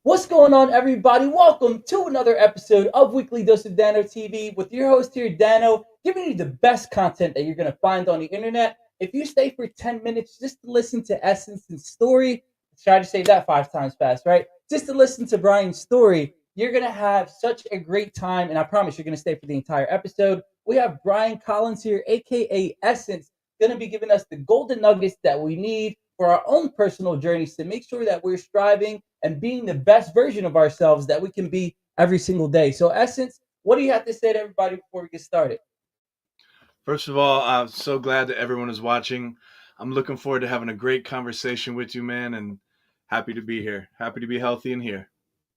What's going on, everybody? Welcome to another episode of Weekly Dose of Dano TV with your host here, Dano, giving you the best content that you're going to find on the internet. If you stay for 10 minutes just to listen to Essince's story, try to say that 5 times fast, right? Just to listen to Brian's story, you're going to have such a great time, and I promise you're going to stay for the entire episode. We have Brian Collins here, aka Essince, going to be giving us the golden nuggets that we need for our own personal journeys to make sure that we're striving and being the best version of ourselves that we can be every single day. So, Essince, what do you have to say to everybody before we get started? First of all, I'm so glad that everyone is watching. I'm looking forward to having a great conversation with you, man, and happy to be here. Happy to be healthy and here.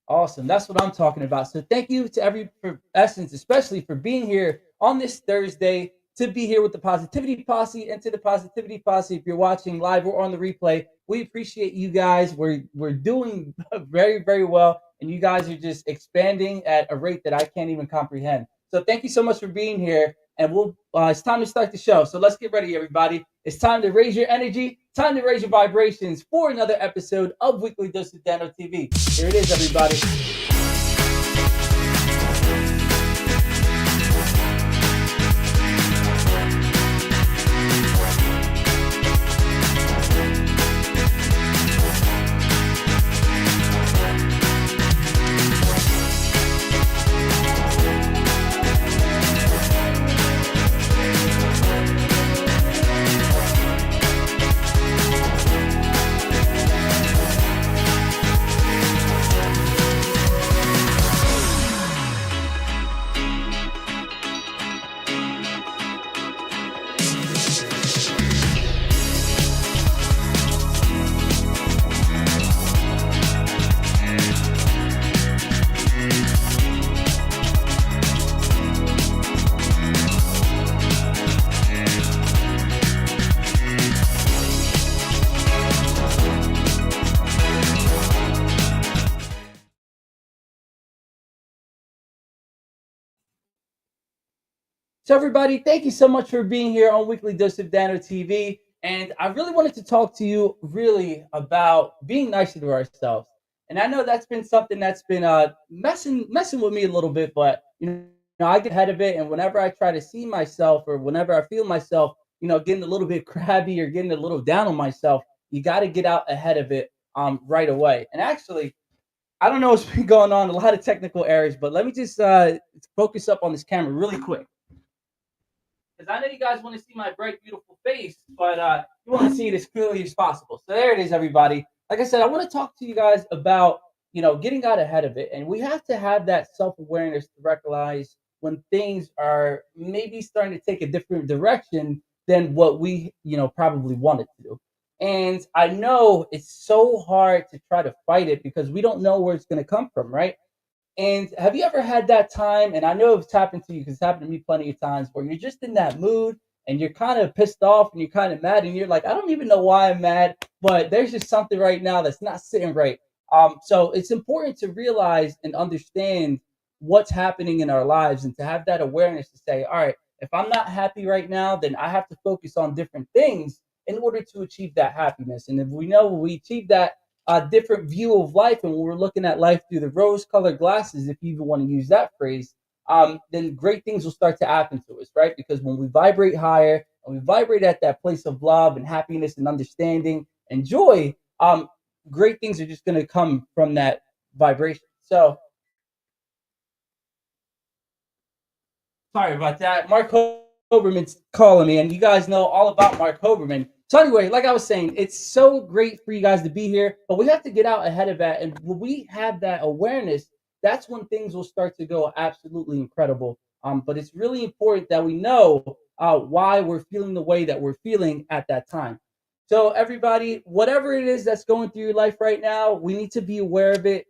Awesome. That's what I'm talking about. So thank you to for Essince, especially for being here on this Thursday, to be here with the Positivity Posse. And to the Positivity Posse, if you're watching live or on the replay, we appreciate you guys. We're doing very, very well. And you guys are just expanding at a rate that I can't even comprehend. So thank you so much for being here. And it's time to start the show. So let's get ready, everybody. It's time to raise your energy, time to raise your vibrations for another episode of Weekly Dose of Dano TV. Here it is, everybody. So, everybody, thank you so much for being here on Weekly Dose of Dano TV. And I really wanted to talk to you really about being nicer to ourselves. And I know that's been something that's been messing with me a little bit, but I get ahead of it. And whenever I try to see myself or whenever I feel myself, getting a little bit crabby or getting a little down on myself, you got to get out ahead of it right away. And actually, I don't know what's been going on, a lot of technical errors, but let me just focus up on this camera really quick. Because I know you guys want to see my bright, beautiful face, but you want to see it as clearly as possible. So there it is, everybody. Like I said, I want to talk to you guys about, getting out ahead of it. And we have to have that self-awareness to recognize when things are maybe starting to take a different direction than what we, probably wanted to do. And I know it's so hard to try to fight it because we don't know where it's going to come from, right? And have you ever had that time? And I know it's happened to you because it's happened to me plenty of times where you're just in that mood and you're kind of pissed off and you're kind of mad and you're like, I don't even know why I'm mad, but there's just something right now that's not sitting right. So it's important to realize and understand what's happening in our lives and to have that awareness to say, all right, if I'm not happy right now, then I have to focus on different things in order to achieve that happiness. And if we know we achieve that different view of life, and when we're looking at life through the rose-colored glasses, if you even want to use that phrase, then great things will start to happen to us, right? Because when we vibrate higher and we vibrate at that place of love and happiness and understanding and joy, great things are just going to come from that vibration. So, sorry about that. Mark Hoberman's calling me, and you guys know all about Mark Hoberman. So anyway, like I was saying, it's so great for you guys to be here, but we have to get out ahead of that. And when we have that awareness, that's when things will start to go absolutely incredible. But it's really important that we know why we're feeling the way that we're feeling at that time. So everybody, whatever it is that's going through your life right now, we need to be aware of it,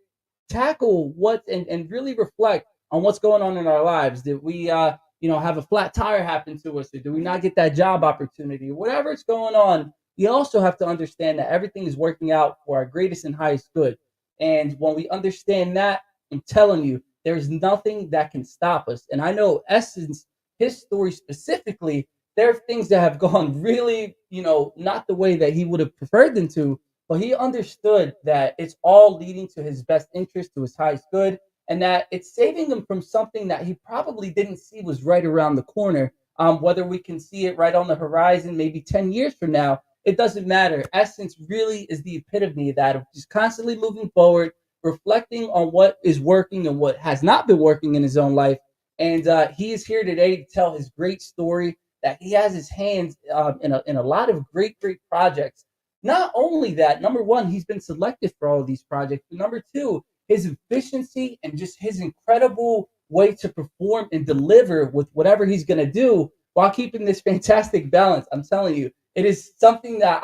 tackle what and really reflect on what's going on in our lives. Did we have a flat tire happen to us, or do we not get that job opportunity? Whatever is going on, you also have to understand that everything is working out for our greatest and highest good. And when we understand that, I'm telling you, there's nothing that can stop us. And I know Essince, his story specifically, there are things that have gone really, not the way that he would have preferred them to, but he understood that it's all leading to his best interest, to his highest good, and that it's saving him from something that he probably didn't see was right around the corner. Whether we can see it right on the horizon, maybe 10 years from now, it doesn't matter. Essince really is the epitome of that, of just constantly moving forward, reflecting on what is working and what has not been working in his own life. And he is here today to tell his great story that he has his hands in a lot of great projects. Not only that, number one, he's been selected for all of these projects. But number two, his efficiency and just his incredible way to perform and deliver with whatever he's going to do while keeping this fantastic balance. I'm telling you, it is something that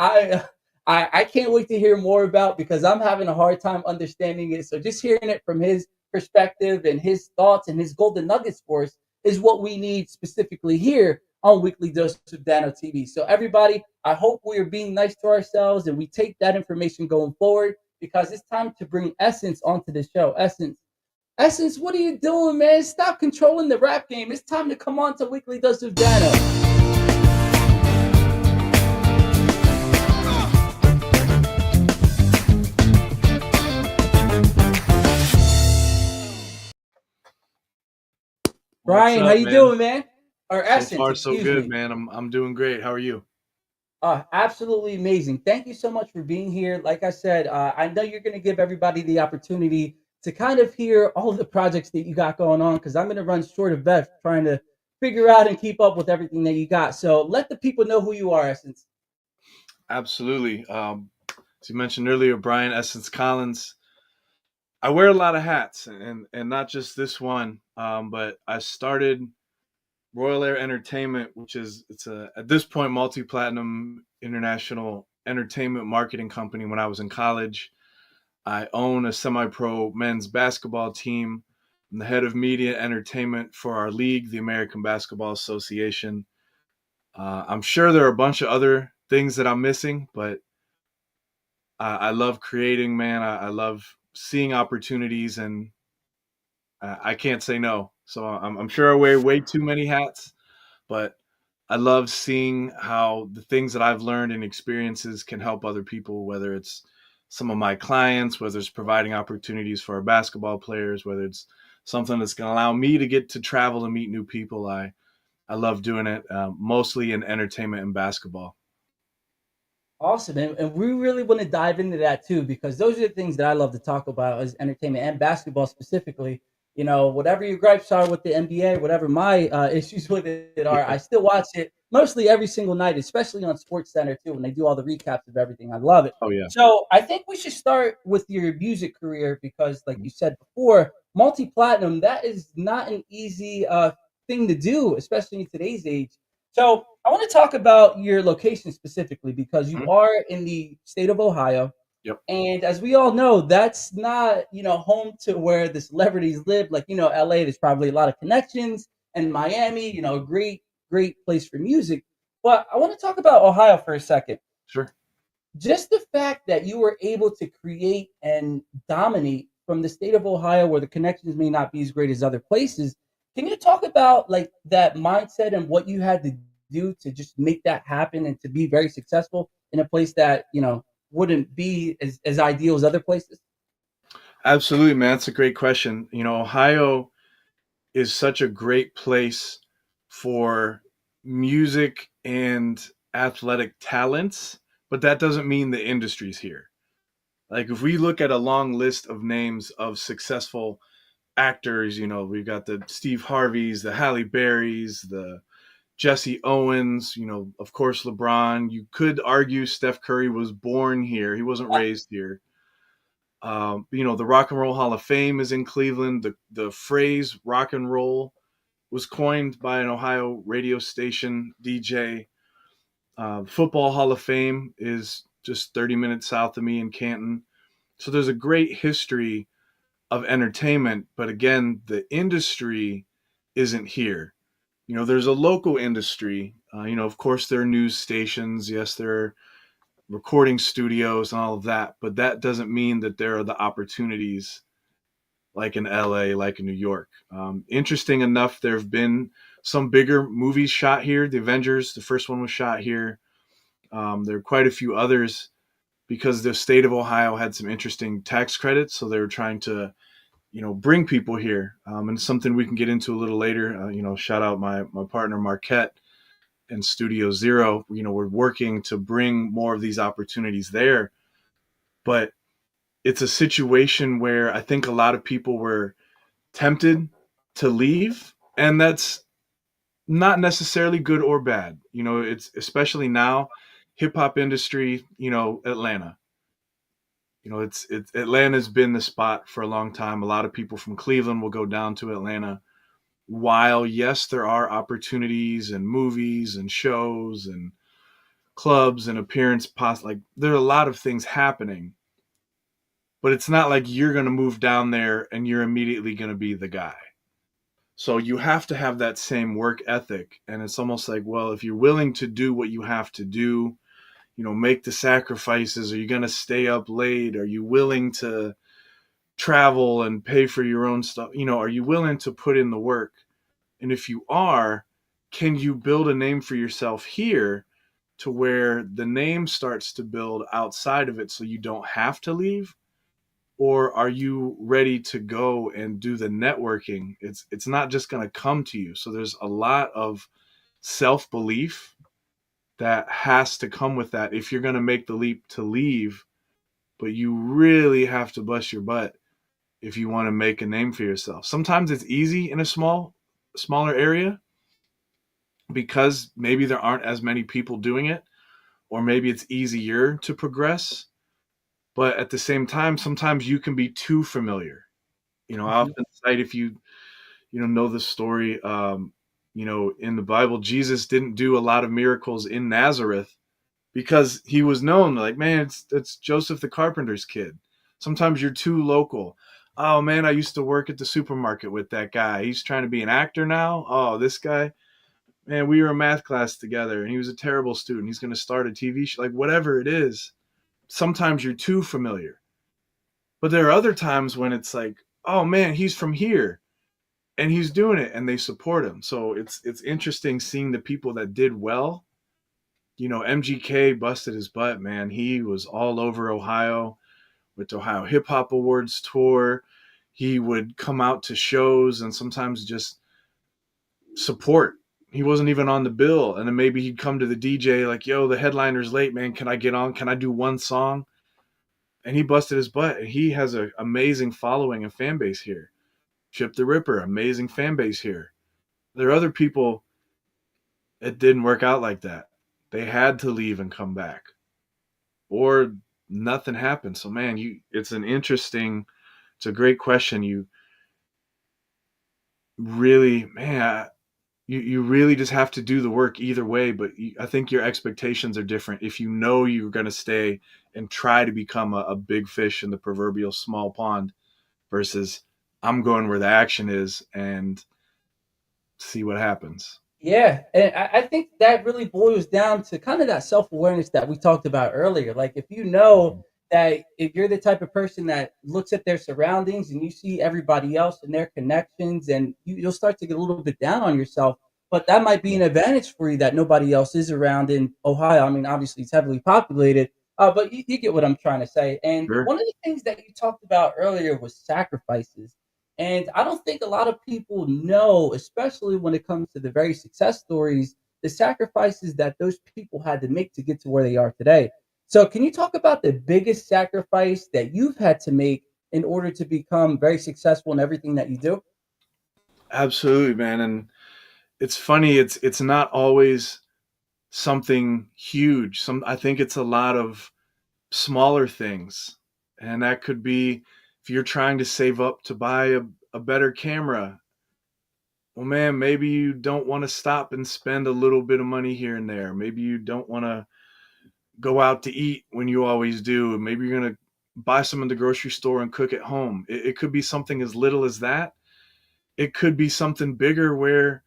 I can't wait to hear more about because I'm having a hard time understanding it. So just hearing it from his perspective and his thoughts and his golden nuggets for us is what we need specifically here on Weekly Dose of Dano TV. So everybody, I hope we are being nice to ourselves and we take that information going forward because it's time to bring Essince onto the show. Essince, what are you doing, man? Stop controlling the rap game. It's time to come on to Weekly Dose of Dano. What's Brian, how up, you man? doing, man? Or So Essince, far, so excuse good, me. man. I'm doing great. How are you? Absolutely amazing. Thank you so much for being here. Like I said, I know you're going to give everybody the opportunity to kind of hear all of the projects that you got going on because I'm going to run short of breath trying to figure out and keep up with everything that you got. So let the people know who you are, Essince. Absolutely. As you mentioned earlier, Brian Essince Collins. I wear a lot of hats, and not just this one. But I started Royal Heir Entertainment, which is it's a at this point multi-platinum international entertainment marketing company. When I was in college, I own a semi-pro men's basketball team. I'm the head of media entertainment for our league, the American Basketball Association. I'm sure there are a bunch of other things that I'm missing, but I love creating, man. I love seeing opportunities, and I can't say no. So I'm sure I wear way too many hats, but I love seeing how the things that I've learned and experiences can help other people, whether it's some of my clients, whether it's providing opportunities for our basketball players, whether it's something that's going to allow me to get to travel and meet new people. I love doing it, mostly in entertainment and basketball. Awesome. And we really want to dive into that too, because those are the things that I love to talk about as entertainment and basketball specifically. You know, whatever your gripes are with the NBA, whatever my issues with it are, Yeah. I still watch it mostly every single night, especially on Sports Center too, when they do all the recaps of everything. I love it. Oh yeah. So I think we should start with your music career because, like you said before, multi-platinum, that is not an easy thing to do, especially in today's age. So I want to talk about your location specifically because you Mhm. are in the state of Ohio. Yep. And as we all know, that's not, home to where the celebrities live. Like, LA, there's probably a lot of connections, and Miami, a great place for music. But I want to talk about Ohio for a second. Sure. Just the fact that you were able to create and dominate from the state of Ohio where the connections may not be as great as other places. Can you talk about like that mindset and what you had to do to just make that happen and to be very successful in a place that, wouldn't be as ideal as other places? Absolutely, man. That's a great question. Ohio is such a great place for music and athletic talents, but that doesn't mean the industry's here. Like if we look at a long list of names of successful actors, we've got the Steve Harveys, the Halle Berrys, the Jesse Owens, of course LeBron. You could argue Steph Curry was born here. He wasn't raised here. The Rock and Roll Hall of Fame is in Cleveland. The phrase rock and roll was coined by an Ohio radio station DJ. Football Hall of Fame is just 30 minutes south of me in Canton. So there's a great history of entertainment, but again, the industry isn't here. There's a local industry. Of course, there are news stations. Yes, there are recording studios and all of that, but that doesn't mean that there are the opportunities like in LA, like in New York. Interesting enough, there have been some bigger movies shot here. The Avengers, the first one was shot here. There are quite a few others, because the state of Ohio had some interesting tax credits. So they were trying to, bring people here. And something we can get into a little later. Shout out my partner Marquette and Studio Zero. We're working to bring more of these opportunities there. But it's a situation where I think a lot of people were tempted to leave, and that's not necessarily good or bad. It's especially now, hip hop industry, Atlanta. It's Atlanta's been the spot for a long time. A lot of people from Cleveland will go down to Atlanta. While yes, there are opportunities and movies and shows and clubs and like there are a lot of things happening, but it's not like you're going to move down there and you're immediately going to be the guy. So you have to have that same work ethic. And it's almost like, well, if you're willing to do what you have to do, make the sacrifices, are you going to stay up late? Are you willing to travel and pay for your own stuff? Are you willing to put in the work? And if you are, can you build a name for yourself here to where the name starts to build outside of it so you don't have to leave? Or are you ready to go and do the networking? It's not just going to come to you. So there's a lot of self-belief that has to come with that if you're going to make the leap to leave, but you really have to bust your butt if you want to make a name for yourself. Sometimes it's easy in a smaller area because maybe there aren't as many people doing it, or maybe it's easier to progress. But at the same time, sometimes you can be too familiar. I Mhm. often cite, if you know the story, in the Bible, Jesus didn't do a lot of miracles in Nazareth because he was known, like, man, it's Joseph the carpenter's kid. Sometimes you're too local. Oh man, I used to work at the supermarket with that guy. He's trying to be an actor now. Oh, this guy, man, we were in math class together and he was a terrible student. He's going to start a TV show, like whatever it is. Sometimes you're too familiar. But there are other times when it's like, oh man, he's from here and he's doing it, and they support him. So it's interesting seeing the people that did well. MGK busted his butt, man. He was all over Ohio with the Ohio Hip Hop Awards tour. He would come out to shows and sometimes just support. He wasn't even on the bill. And then maybe he'd come to the DJ like, yo, the headliner's late, man. Can I get on? Can I do one song? And he busted his butt. And he has an amazing following and fan base here. Chip the Ripper, amazing fan base here. There are other people, it didn't work out like that. They had to leave and come back, or nothing happened. So man, it's a great question. You really, man, you really just have to do the work either way. But I think your expectations are different if you know you're going to stay and try to become a big fish in the proverbial small pond versus I'm going where the action is and see what happens. Yeah, and I think that really boils down to kind of that self-awareness that we talked about earlier. Like if you know that if you're the type of person that looks at their surroundings and you see everybody else and their connections, and you'll start to get a little bit down on yourself. But that might be an advantage for you that nobody else is around in Ohio. I mean, obviously it's heavily populated, but you get what I'm trying to say. And Sure. one of the things that you talked about earlier was sacrifices. And I don't think a lot of people know, especially when it comes to the very success stories, the sacrifices that those people had to make to get to where they are today. So, can you talk about the biggest sacrifice that you've had to make in order to become very successful in everything that you do? Absolutely, man. And it's funny, it's not always something huge. I think it's a lot of smaller things. And that could be if you're trying to save up to buy a better camera. Well, man, maybe you don't want to stop and spend a little bit of money here and there. Maybe you don't want to go out to eat when you always do. Maybe you're going to buy some in the grocery store and cook at home. It could be something as little as that. It could be something bigger where,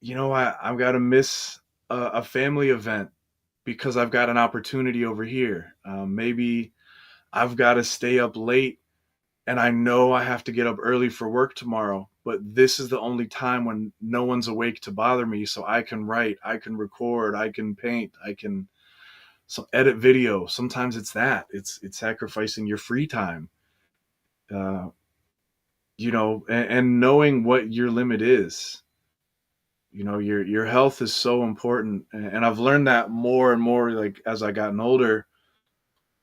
I've got to miss a family event because I've got an opportunity over here. Maybe I've got to stay up late and I know I have to get up early for work tomorrow, but this is the only time when no one's awake to bother me. So I can write, I can record, I can paint, I can so edit video. Sometimes it's sacrificing your free time, uh, and knowing what your limit is. Your health is so important, and I've learned that more and more, like as I gotten older,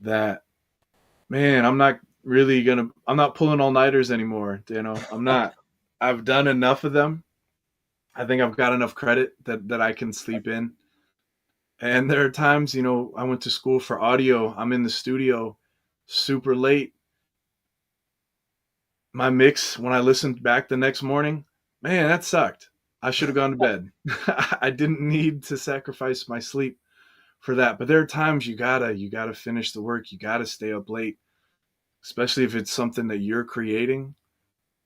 that man, I'm not pulling all nighters anymore. I'm not. I've done enough of them. I think I've got enough credit that I can sleep in. And there are times, I went to school for audio. I'm in the studio super late. My mix, when I listened back the next morning, man, that sucked. I should have gone to bed. I didn't need to sacrifice my sleep for that. But there are times you gotta finish the work. You gotta stay up late, especially if it's something that you're creating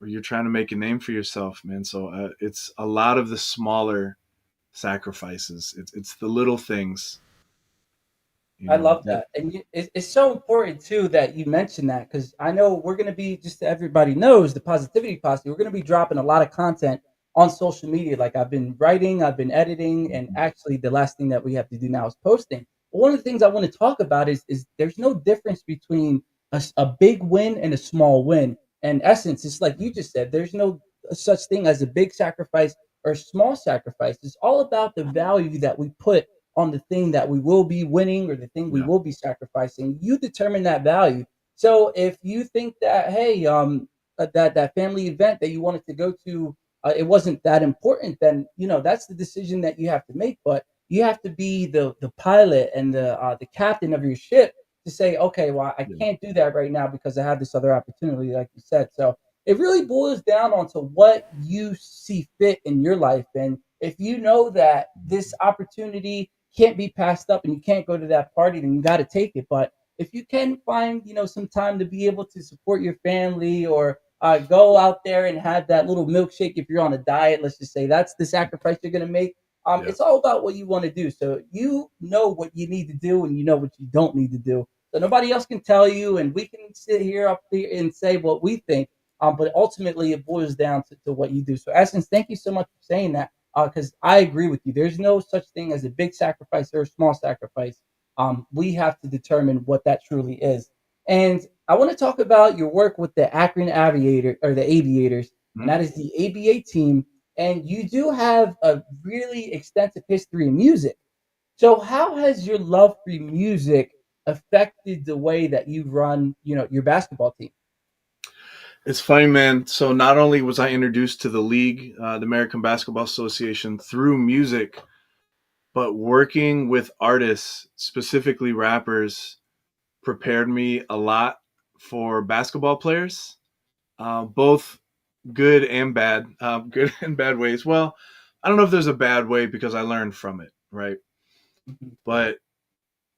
or you're trying to make a name for yourself, man. So it's a lot of the smaller sacrifices. It's the little things, I love that that, and it's so important too that you mentioned that because I know we're going to be just so everybody knows the positivity posse. We're going to be dropping a lot of content on social media. Like I've been writing, I've been editing, and actually the last thing that we have to do now is posting. But one of the things I want to talk about is there's no difference between a big win and a small win. And Essence, it's like you just said, there's no such thing as a big sacrifice or a small sacrifice. It's all about the value that we put on the thing that we will be winning or the thing we yeah, will be sacrificing. You determine that value. So if you think that hey, that family event that you wanted to go to, it wasn't that important, then that's the decision that you have to make. But you have to be the pilot and the captain of your ship to say, okay, well, I yeah, can't do that right now because I have this other opportunity, like you said. So it really boils down onto what you see fit in your life. And if you know that this opportunity can't be passed up and you can't go to that party, then you got to take it. But if you can find, some time to be able to support your family or go out there and have that little milkshake if you're on a diet, let's just say that's the sacrifice you're going to make. yeah, It's all about what you want to do. So you know what you need to do and you know what you don't need to do. So nobody else can tell you, and we can sit here up here and say what we think. But ultimately, it boils down to what you do. So, Essence, thank you so much for saying that because I agree with you. There's no such thing as a big sacrifice or a small sacrifice. We have to determine what that truly is. And I want to talk about your work with the Akron Aviator or the Aviators, and mhm. that is the ABA team. And you do have a really extensive history in music. So, how has your love for music affected the way that you run, your basketball team? It's funny, man. So not only was I introduced to the league, the American Basketball Association, through music, but working with artists, specifically rappers, prepared me a lot for basketball players, both good and bad, good and bad ways. Well, I don't know if there's a bad way because I learned from it, right? Mhm. But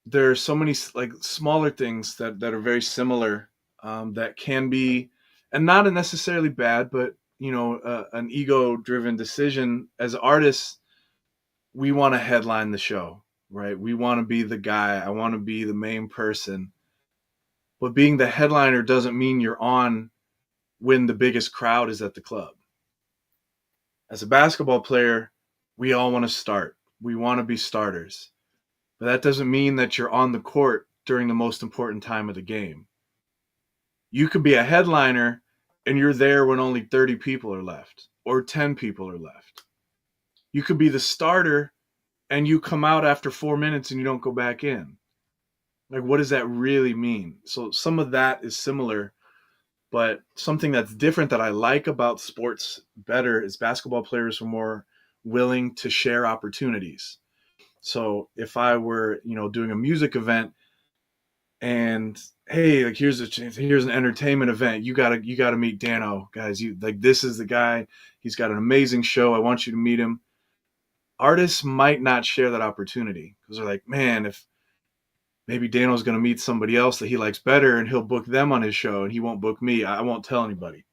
there are so many like smaller things that are very similar, that can be, and not necessarily bad, but an ego-driven decision. As artists, we want to headline the show, right? We want to be the guy. I want to be the main person. But being the headliner doesn't mean you're on when the biggest crowd is at the club. As a basketball player, we all want to start. We want to be starters. But that doesn't mean that you're on the court during the most important time of the game. You could be a headliner and you're there when only 30 people are left or 10 people are left. You could be the starter and you come out after 4 minutes and you don't go back in. Like, what does that really mean? So, some of that is similar, but something that's different that I like about sports better is basketball players are more willing to share opportunities. So, if I were, doing a music event and hey, like here's an entertainment event. You gotta meet Dano, guys. You like this is the guy. He's got an amazing show. I want you to meet him. Artists might not share that opportunity because they're like, man, if maybe Dano's gonna meet somebody else that he likes better and he'll book them on his show and he won't book me. I won't tell anybody.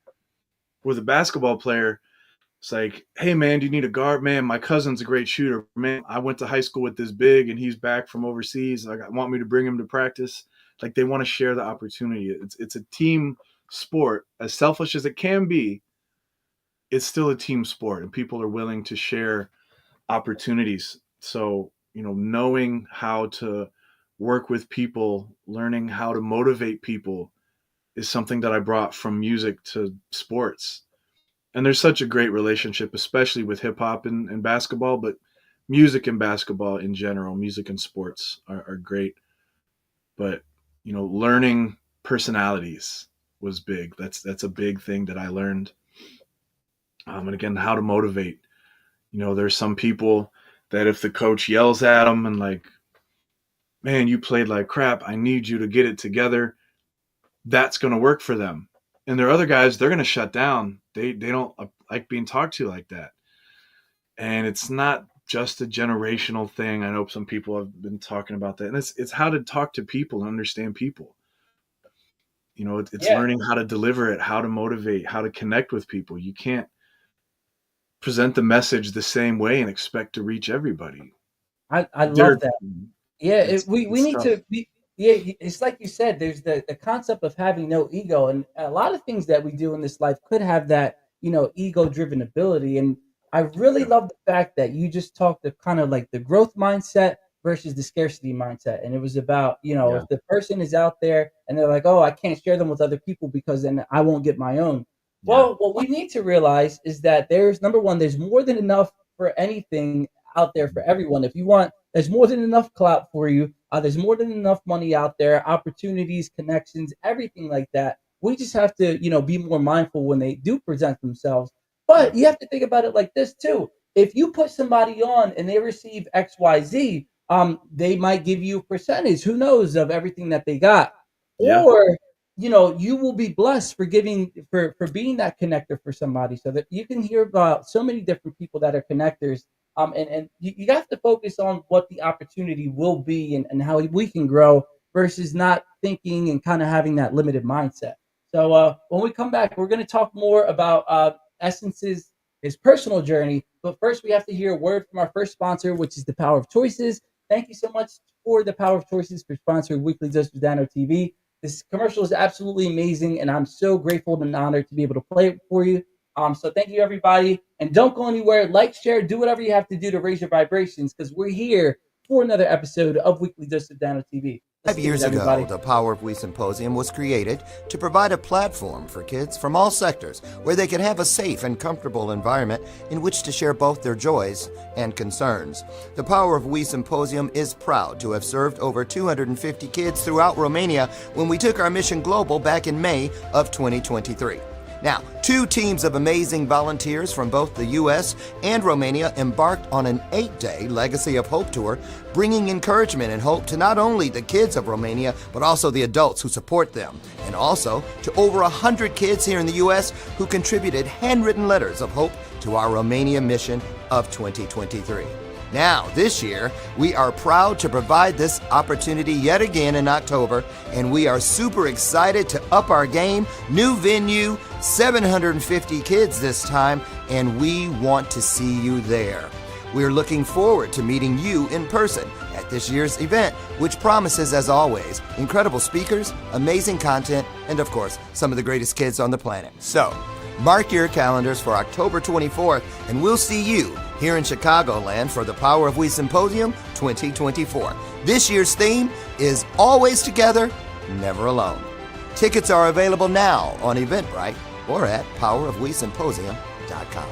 With a basketball player, it's like, hey man, do you need a guard? Man, my cousin's a great shooter. Man, I went to high school with this big and he's back from overseas. Like, I want me to bring him to practice. Like they want to share the opportunity. It's a team sport. As selfish as it can be, it's still a team sport and people are willing to share opportunities. So, knowing how to work with people, learning how to motivate people is something that I brought from music to sports. And there's such a great relationship, especially with hip hop and basketball, but music and basketball in general, music and sports are great. But learning personalities was big. That's a big thing that I learned. And again, how to motivate. There's some people that if the coach yells at them and like, man, you played like crap, I need you to get it together, that's going to work for them. And there are other guys, they're going to shut down. They don't like being talked to like that. And it's not just a generational thing. I know some people have been talking about that. And it's how to talk to people and understand people. It's Yeah, learning how to deliver it, how to motivate, how to connect with people. You can't present the message the same way and expect to reach everybody. I love There, that. Yeah, we it's need tough. to be. Yeah, it's like you said. There's the concept of having no ego, and a lot of things that we do in this life could have that ego driven ability. And I really Yeah. love the fact that you just talked the kind of like the growth mindset versus the scarcity mindset, and it was about Yeah. if the person is out there and they're like, oh, I can't share them with other people because then I won't get my own. Yeah. Well, what we need to realize is that there's number one, there's more than enough for anything out there for everyone. If you want, there's more than enough clout for you. There's more than enough money out there, opportunities, connections, everything like that. We just have to, be more mindful when they do present themselves. Yeah. But you have to think about it like this too. If you put somebody on and they receive XYZ, they might give you a percentage, who knows, of everything that they got. Yeah. Or, you will be blessed for giving for being that connector for somebody so that you can hear about so many different people that are connectors and you have to focus on what the opportunity will be and how we can grow versus not thinking and kind of having that limited mindset. So when we come back, we're going to talk more about Essence's his personal journey. But first, we have to hear a word from our first sponsor, which is the Power of Choices. Thank you so much for the Power of Choices for sponsoring Weekly Dose with Dano TV. This commercial is absolutely amazing, and I'm so grateful and honored to be able to play it for you. So thank you, everybody. And don't go anywhere. Like, share, do whatever you have to do to raise your vibrations because we're here for another episode of Weekly Dose of Dano TV. Let's 5 get it, years ago, everybody. the Power of We Symposium was created to provide a platform for kids from all sectors where they could have a safe and comfortable environment in which to share both their joys and concerns. The Power of We Symposium is proud to have served over 250 kids throughout Romania when we took our mission global back in May of 2023. Now, 2 teams of amazing volunteers from both the U.S. and Romania embarked on an 8-day Legacy of Hope tour, bringing encouragement and hope to not only the kids of Romania, but also the adults who support them, and also to over 100 kids here in the U.S. who contributed handwritten letters of hope to our Romania mission of 2023. Now, this year, we are proud to provide this opportunity yet again in October, and we are super excited to up our game. New venue, 750 kids this time, and we want to see you there. We're looking forward to meeting you in person at this year's event, which promises, as always, incredible speakers, amazing content, and of course, some of the greatest kids on the planet. So, mark your calendars for October 24th, and we'll see you here in Chicagoland for the Power of We Symposium 2024. This year's theme is Always Together, Never Alone. Tickets are available now on Eventbrite or at powerofwesymposium.com.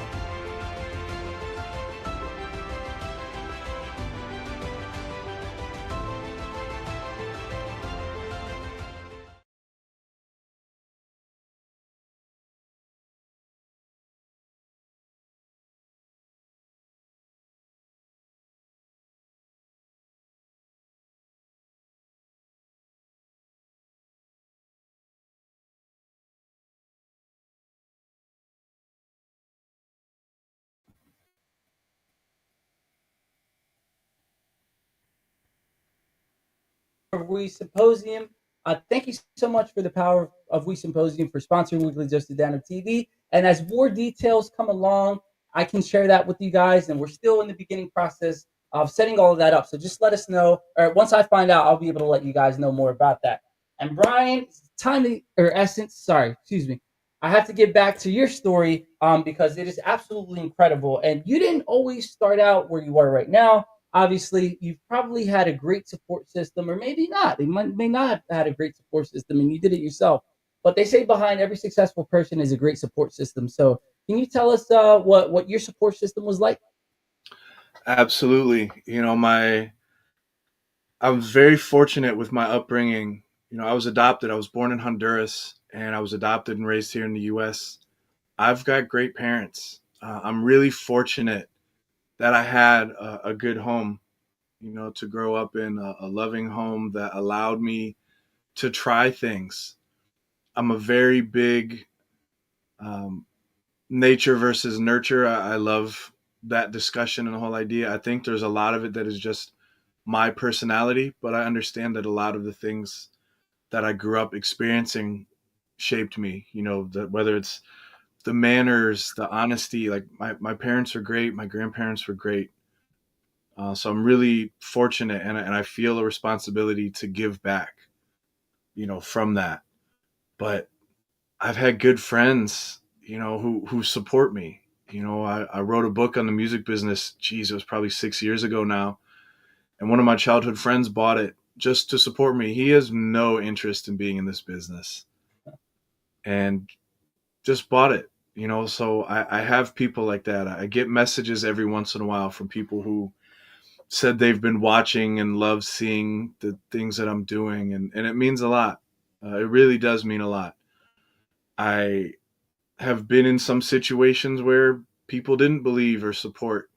We Symposium. Thank you so much for the Power of We Symposium for sponsoring Weekly Just Dano TV. And as more details come along, I can share that with you guys. And we're still in the beginning process of setting all of that up. So just let us know. Or once I find out, I'll be able to let you guys know more about that. And Brian, it's time to, or Essence, sorry, excuse me. I have to get back to your story because it is absolutely incredible. And you didn't always start out where you are right now. obviously you've probably had a great support system, or maybe not. They may not have had a great support system, and you did it yourself. But they say behind every successful person is a great support system. So, can you tell us what your support system was like? Absolutely. I was very fortunate with my upbringing. I was adopted. I was born in Honduras, and I was adopted and raised here in the U.S. I've got great parents. I'm really fortunate that I had a good home, to grow up in a loving home that allowed me to try things. I'm a very big um, nature versus nurture. I love that discussion and the whole idea. I think there's a lot of it that is just my personality, but I understand that a lot of the things that I grew up experiencing shaped me. That whether it's the manners, the honesty, like my parents are great, my grandparents were great. So I'm really fortunate, and I feel a responsibility to give back, from that. But I've had good friends, who support me. I wrote a book on the music business. Geez, it was probably 6 years ago now. And one of my childhood friends bought it just to support me. He has no interest in being in this business and just bought it, So I have people like that. I get messages every once in a while from people who said they've been watching and love seeing the things that I'm doing. And it means a lot. It really does mean a lot. I have been in some situations where people didn't believe or support.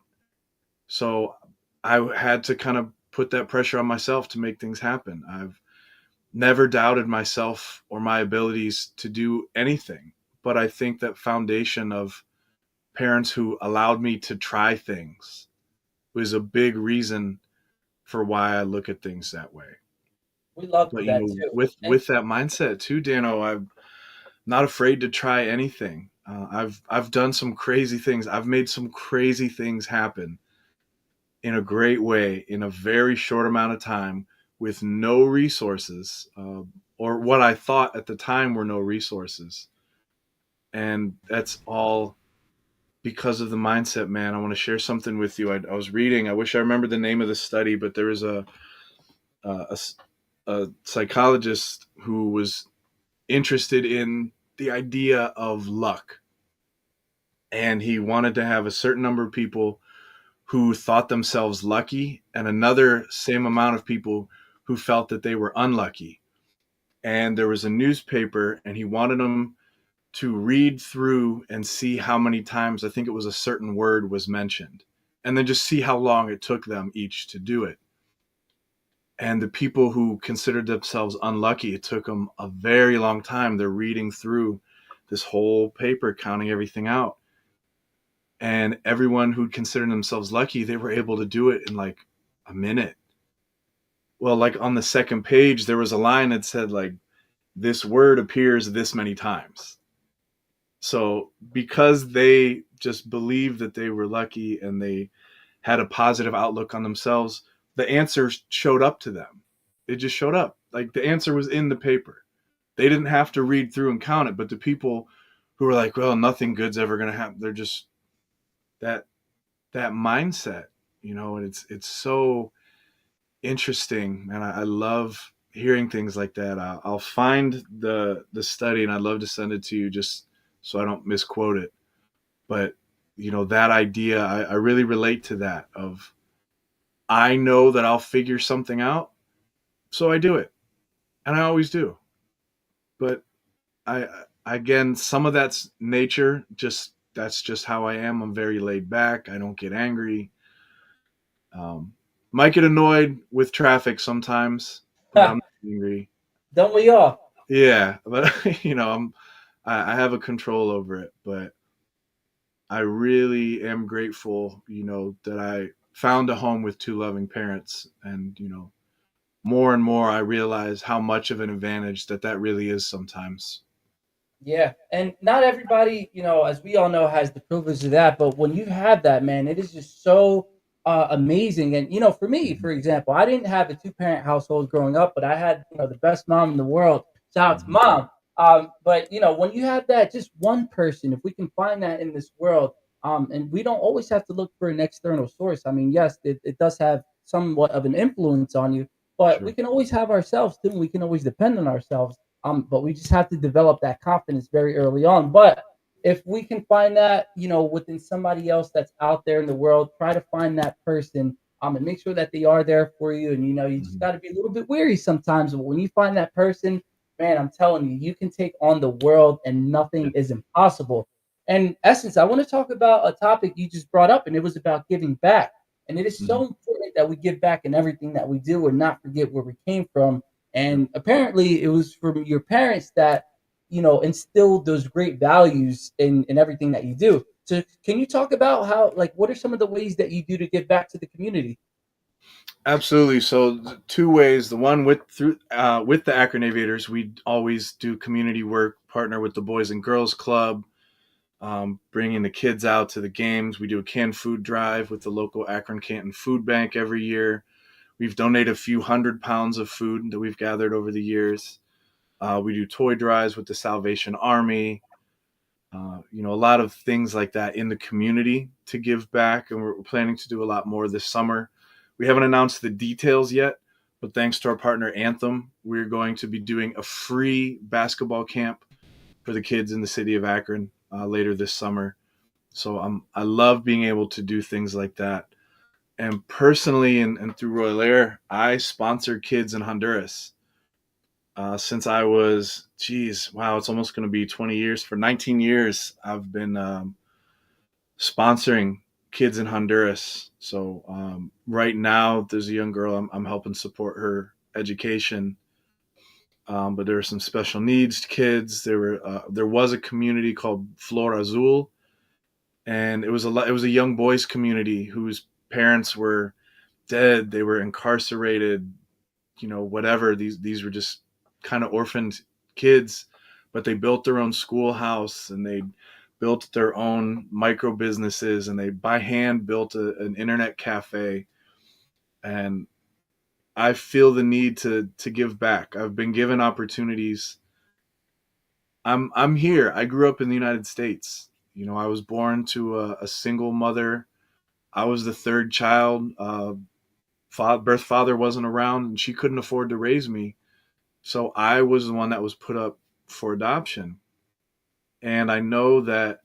So I had to kind of put that pressure on myself to make things happen. I've never doubted myself or my abilities to do anything. But I think that foundation of parents who allowed me to try things was a big reason for why I look at things that way. We love But that too. with And with that mindset too, Dano, I'm not afraid to try anything. I've done some crazy things. I've made some crazy things happen in a great way in a very short amount of time with no resources, or what I thought at the time were no resources. And that's all because of the mindset, man. I want to share something with you. I was reading. I wish I remember the name of the study, but there was a, a psychologist who was interested in the idea of luck. And he wanted to have a certain number of people who thought themselves lucky and another same amount of people who felt that they were unlucky. And there was a newspaper, and he wanted them to read through and see how many times, I think it was a certain word, was mentioned, and then just see how long it took them each to do it. And the people who considered themselves unlucky, it took them a very long time. They're reading through this whole paper, counting everything out. And everyone who'd considered themselves lucky, they were able to do it in like a minute. Well, like on the second page, there was a line that said, like, this word appears this many times. So because they just believed that they were lucky and they had a positive outlook on themselves, the answer showed up to them. It just showed up. Like the answer was in the paper. They didn't have to read through and count it. But the people who were like, well, nothing good's ever going to happen, they're just that mindset, and it's so interesting. And I love hearing things like that. I'll find the study, and I'd love to send it to you just so I don't misquote it. But that idea, I really relate to that of, I know that I'll figure something out, so I do it, and I always do. But I again, some of that's nature. That's just how I am. I'm very laid back. I don't get angry. Um, might get annoyed with traffic sometimes, but I'm not angry. don't we all? Yeah, but I have a control over it. But I really am grateful, that I found a home with two loving parents, and more and more I realize how much of an advantage that really is sometimes. Yeah, and not everybody, as we all know, has the privilege of that. But when you have that, man, it is just so amazing. And for me, Mhm. for example, I didn't have a two-parent household growing up, but I had, the best mom in the world. Shout out to Mhm. mom. But when you have that, just one person, if we can find that in this world, And we don't always have to look for an external source. I mean, yes, it does have somewhat of an influence on you, but we Sure. can always have ourselves too. We can always depend on ourselves. But we just have to develop that confidence very early on. But if we can find that, within somebody else that's out there in the world, try to find that person, and make sure that they are there for you. And you just Mhm. got to be a little bit weary sometimes. But when you find that person, man, I'm telling you, you can take on the world, and Yeah. nothing is impossible. And Essence, I want to talk about a topic you just brought up, and it was about giving back. And it is so Mhm. important that we give back in everything that we do and not forget where we came from. Yep. And apparently, it was from your parents that instilled those great values in everything that you do. So, can you talk about how, like, what are some of the ways that you do to give back to the community? Absolutely. So two ways. The one with the Akron Aviators, we always do community work, partner with the Boys and Girls Club, bringing the kids out to the games. We do a canned food drive with the local Akron Canton Food Bank every year. We've donated a few 100 pounds of food that we've gathered over the years. We do toy drives with the Salvation Army. A lot of things like that in the community to give back, and we're planning to do a lot more this summer. We haven't announced the details yet, but thanks to our partner Anthem, we're going to be doing a free basketball camp for the kids in the city of Akron later this summer. So I love being able to do things like that. And personally, and through Royal Heir, I sponsor kids in Honduras since I was, geez, wow, it's almost going to be 20 years. For 19 years, I've been sponsoring kids in Honduras. So right now, there's a young girl I'm helping support her education. But there are some special needs kids. There was a community called Flor Azul, and it was a young boys community whose parents were dead. They were incarcerated. Whatever. These were just kind of orphaned kids, but they built their own schoolhouse and they built their own micro businesses and they by hand built an internet cafe. And I feel the need to give back. I've been given opportunities. I'm here. I grew up in the United States. I was born to a single mother. I was the third child. Birth father wasn't around, and she couldn't afford to raise me. So I was the one that was put up for adoption. And I know that,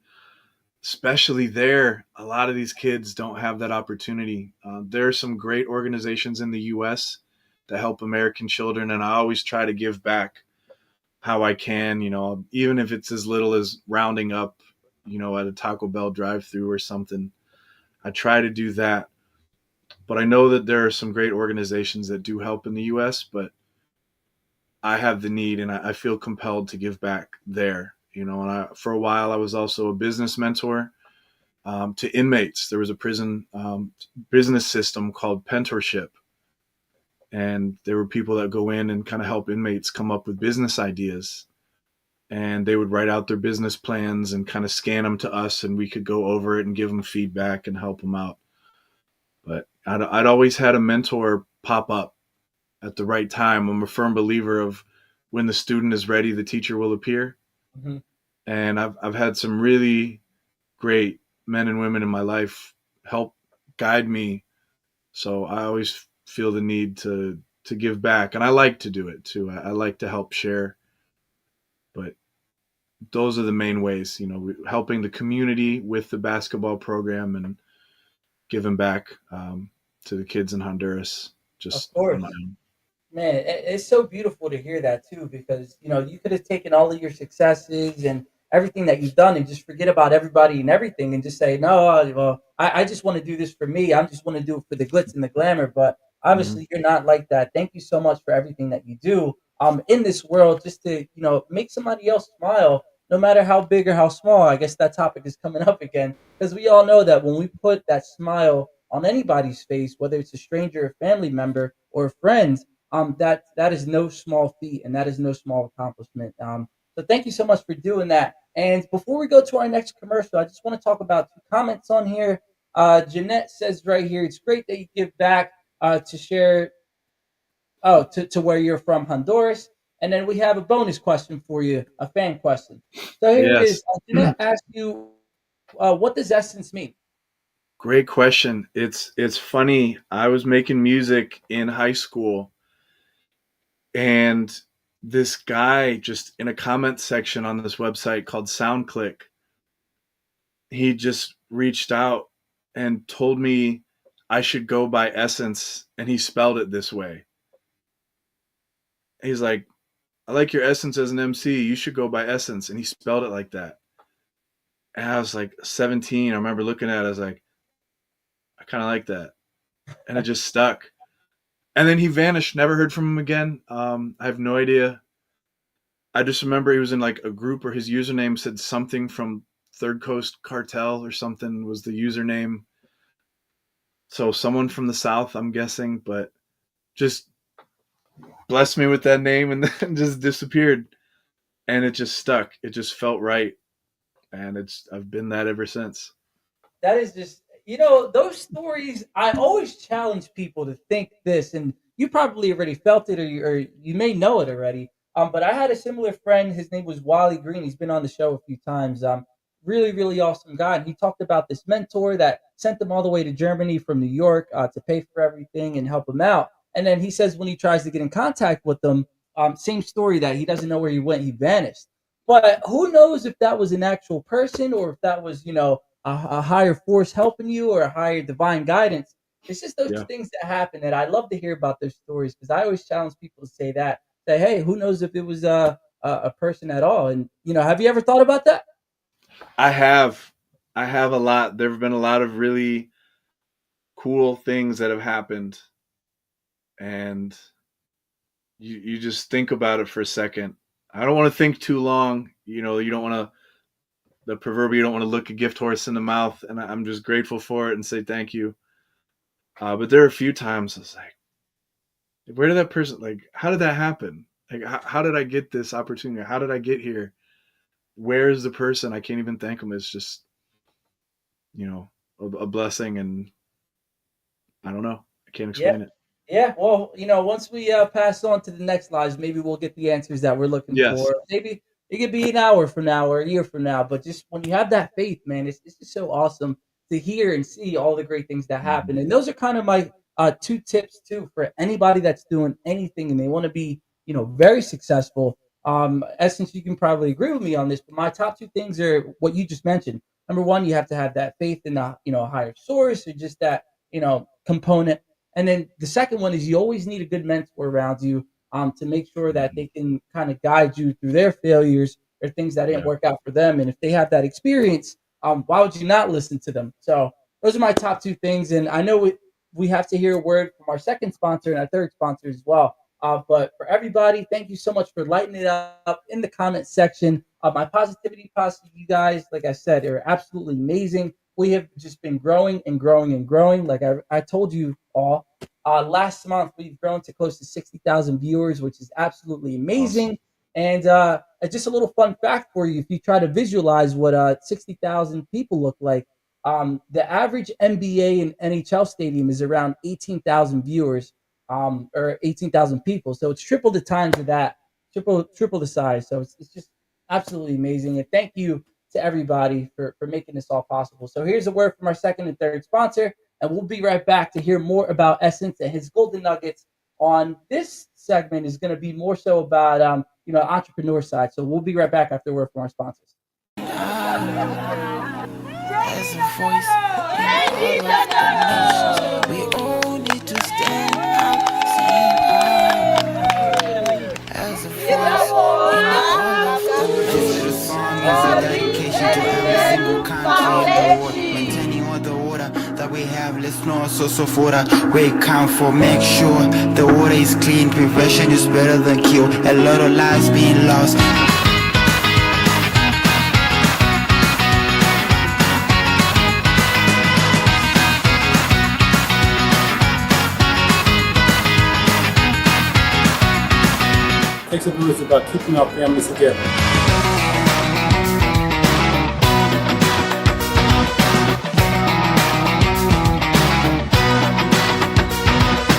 especially there, a lot of these kids don't have that opportunity. There are some great organizations in the US that help American children, and I always try to give back how I can, even if it's as little as rounding up, at a Taco Bell drive through or something. I try to do that. But I know that there are some great organizations that do help in the US, but I have the need and I feel compelled to give back there. For a while, I was also a business mentor to inmates. There was a prison business system called Pentorship. And there were people that go in and kind of help inmates come up with business ideas. And they would write out their business plans and kind of scan them to us, and we could go over it and give them feedback and help them out. But I'd always had a mentor pop up at the right time. I'm a firm believer of when the student is ready, the teacher will appear. Hmm. And I've had some really great men and women in my life help guide me. So I always feel the need to give back, and I like to do it too. I like to help share, but those are the main ways. Helping the community with the basketball program and giving back to the kids in Honduras Of just on course. my own. Man, it's so beautiful to hear that too, because you could have taken all of your successes and everything that you've done and just forget about everybody and everything and just say, no, well, I just want to do this for me. I just want to do it for the glitz and the glamour. But Mhm. obviously, you're not like that. Thank you so much for everything that you do in this world, just to make somebody else smile, no matter how big or how small. I guess that topic is coming up again because we all know that when we put that smile on anybody's face, whether it's a stranger, a family member, or a friend, that is no small feat and that is no small accomplishment. So thank you so much for doing that. And before we go to our next commercial, I just want to talk about two comments on here. Jeanette says right here, it's great that you give back to share, to where you're from, Honduras. And then we have a bonus question for you, a fan question. So here it Yes. is. Jeanette asked you, what does Essince mean? Great question. It's funny. I was making music in high school, and this guy just in a comment section on this website called SoundClick, he just reached out and told me I should go by Essince, and he spelled it this way. He's like, I like your Essince as an MC. You should go by Essince. And he spelled it like that. And I was like 17. I remember looking at it. I was like, I kind of like that. And it just stuck. And then he vanished. Never heard from him again. I have no idea. I just remember he was in like a group where his username said something from Third Coast Cartel or something was the username. So someone from the South, I'm guessing, but just blessed me with that name and then just disappeared. And it just stuck. It just felt right. And I've been that ever since. That is just, those stories, I always challenge people to think this, and you probably already felt it, or you may know it already. But I had a similar friend. His name was Wally Green. He's been on the show a few times. Really, really awesome guy. And he talked about this mentor that sent him all the way to Germany from New York to pay for everything and help him out. And then he says when he tries to get in contact with them, same story, that he doesn't know where he went. He vanished. But who knows if that was an actual person, or if that was, a higher force helping you, or a higher divine guidance. It's just those things that happen. And I love to hear about their stories, because I always challenge people to say that. Say, hey, who knows if it was a person at all? And, have you ever thought about that? I have a lot. There have been a lot of really cool things that have happened. And you just think about it for a second. I don't want to think too long. You don't want to, the proverbial, you don't want to look a gift horse in the mouth. And I'm just grateful for it and say thank you. But there are a few times I was like, where did that person, like, how did that happen? Like, how did I get this opportunity? How did I get here? Where's the person? I can't even thank them. It's just, a blessing. And I don't know. I can't explain it. Yeah, well, once we pass on to the next lives, maybe we'll get the answers that we're looking for. Maybe it could be an hour from now or a year from now. But just when you have that faith, man, it's just so awesome to hear and see all the great things that happen. And those are kind of my two tips too for anybody that's doing anything and they want to be, very successful. Essince, you can probably agree with me on this, but my top two things are what you just mentioned. Number one, you have to have that faith in a higher source, or just that component. And then the second one is you always need a good mentor around you to make sure that they can kind of guide you through their failures or things that didn't work out for them. And if they have that experience, why would you not listen to them? So those are my top two things. And I know we have to hear a word from our second sponsor and our third sponsor as well. But for everybody, thank you so much for lighting it up in the comment section. My positivity posse, you guys, like I said, are absolutely amazing. We have just been growing and growing and growing. Like I told you all, last month we've grown to close to 60,000 viewers, which is absolutely amazing. Awesome. And just a little fun fact for you, if you try to visualize what 60,000 people look like, the average NBA and NHL stadium is around 18,000 viewers, or 18,000 people. So it's triple the times of that, triple the size. So it's just absolutely amazing. And thank you to everybody for making this all possible. So here's a word from our second and third sponsor, and we'll be right back to hear more about Essince and his golden nuggets. On this segment is going to be more so about entrepreneur side. So we'll be right back after a word from our sponsors. As a voice, we all need to stand up, as a voice, this song is a dedication to every single country in the world, maintaining all the order that we have. Let's know so water we come for. Make sure the water is clean. Prevention is better than cure. A lot of lives being lost. It's about keeping our families together.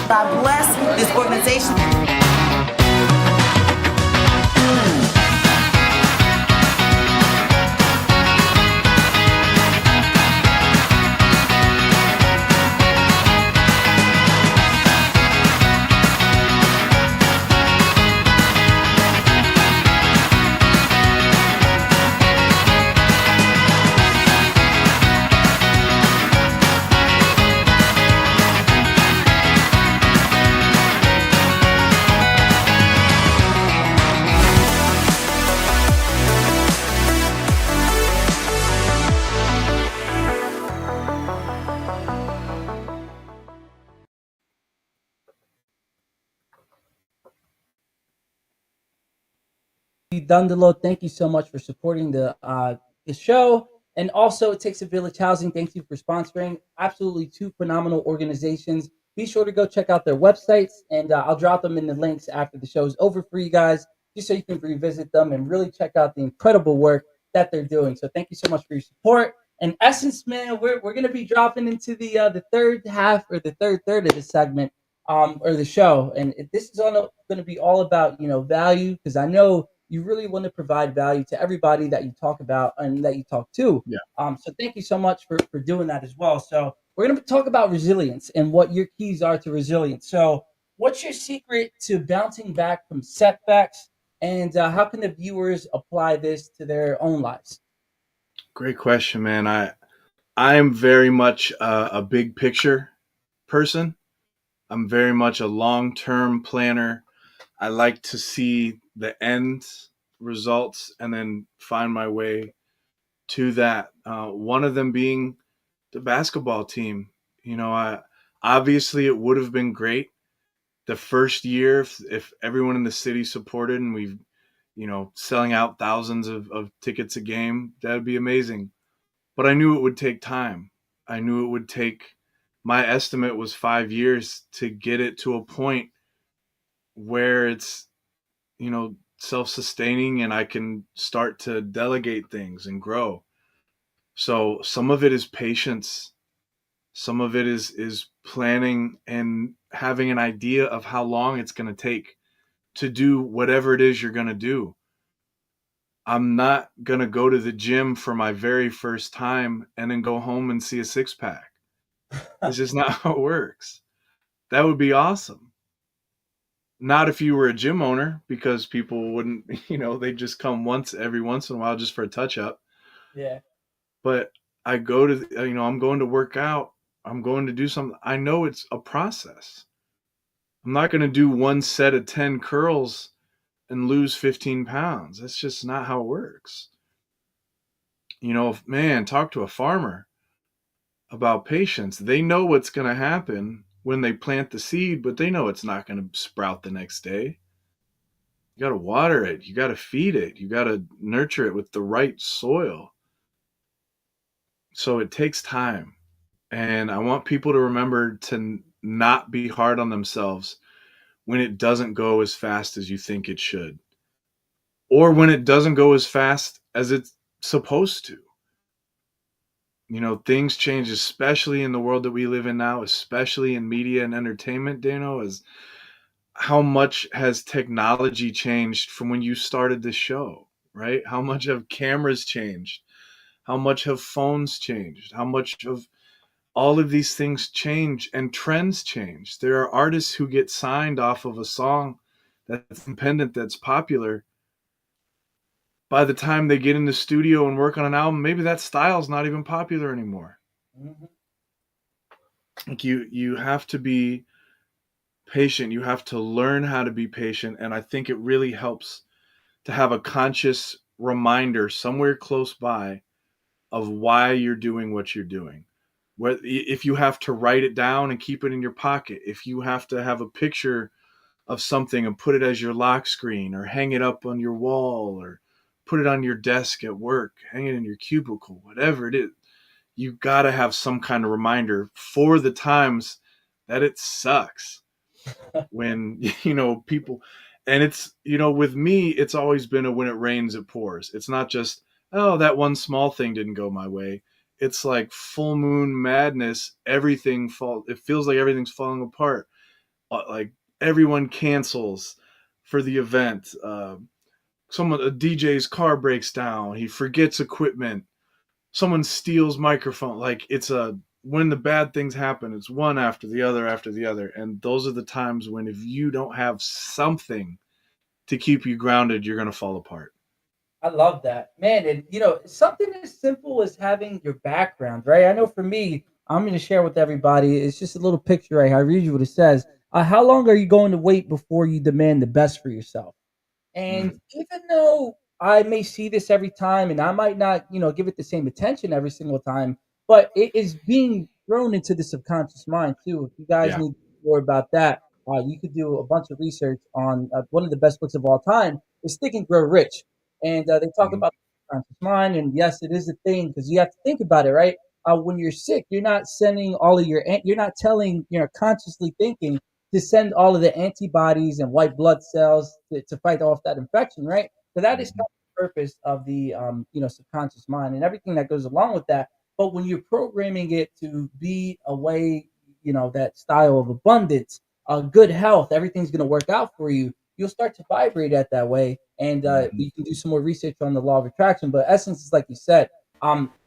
God bless this organization. Dundalo, thank you so much for supporting the show. And also, It Takes a Village Housing, thank you for sponsoring. Absolutely two phenomenal organizations. Be sure to go check out their websites, and I'll drop them in the links after the show is over for you guys, just so you can revisit them and really check out the incredible work that they're doing. So thank you so much for your support. And Essince, man, we're gonna be dropping into the third half or the third of the segment or the show, and this is going to be all about value, because I know you really want to provide value to everybody that you talk about and that you talk to. Yeah. So thank you so much for doing that as well. So we're going to talk about resilience and what your keys are to resilience. So what's your secret to bouncing back from setbacks, and how can the viewers apply this to their own lives? Great question, man. I am very much a big picture person. I'm very much a long term planner. I like to see the end results and then find my way to that. One of them being the basketball team. I obviously it would have been great the first year if everyone in the city supported and we, selling out thousands of tickets a game. That'd be amazing. But I knew it would take time. I knew it would take. My estimate was 5 years to get it to a point where it's self-sustaining and I can start to delegate things and grow. So some of it is patience, some of it is planning and having an idea of how long it's going to take to do whatever it is you're going to do. I'm not going to go to the gym for my very first time and then go home and see a six pack. It's just not how it works. That would be awesome. Not if you were a gym owner, because people wouldn't, they just come every once in a while just for a touch up. Yeah. But I go to, I'm going to work out. I'm going to do something. I know it's a process. I'm not going to do one set of 10 curls and lose 15 pounds. That's just not how it works. Man, talk to a farmer about patience. They know what's going to happen when they plant the seed, but they know it's not going to sprout the next day. You got to water it. You got to feed it. You got to nurture it with the right soil. So it takes time. And I want people to remember to not be hard on themselves when it doesn't go as fast as you think it should, or when it doesn't go as fast as it's supposed to. Things change, especially in the world that we live in now, especially in media and entertainment, Dano, is how much has technology changed from when you started this show, right? How much have cameras changed? How much have phones changed? How much of all of these things change and trends change? There are artists who get signed off of a song that's independent, that's popular. By the time they get in the studio and work on an album, maybe that style's not even popular anymore. Mm-hmm. Like you have to be patient. You have to learn how to be patient. And I think it really helps to have a conscious reminder somewhere close by of why you're doing what you're doing. If you have to write it down and keep it in your pocket, if you have to have a picture of something and put it as your lock screen, or hang it up on your wall, or put it on your desk at work, hang it in your cubicle, whatever it is, you got to have some kind of reminder for the times that it sucks when, people, and it's, with me, it's always been when it rains, it pours. It's not just, oh, that one small thing didn't go my way. It's like full moon madness. It feels like everything's falling apart. Like everyone cancels for the event. A DJ's car breaks down. He forgets equipment. Someone steals microphone. Like when the bad things happen, it's one after the other. And those are the times when if you don't have something to keep you grounded, you're going to fall apart. I love that, man. And something as simple as having your background, right? I know for me, I'm going to share with everybody. It's just a little picture right here. I read you what it says. How long are you going to wait before you demand the best for yourself? And even though I may see this every time, and I might not, give it the same attention every single time, but it is being thrown into the subconscious mind too. If you guys Yeah. need more about that, you could do a bunch of research on one of the best books of all time. is Think and Grow Rich, and they talk Mhm. about the conscious mind. And yes, it is a thing because you have to think about it, right? When you're sick, you're not sending all of you're not telling, consciously thinking to send all of the antibodies and white blood cells to fight off that infection, right? So that is kind Mhm. of the purpose of the subconscious mind and everything that goes along with that. But when you're programming it to be a way, that style of abundance, good health, everything's going to work out for you. You'll start to vibrate at that way, and Mhm. you can do some more research on the law of attraction. But Essence is like you said,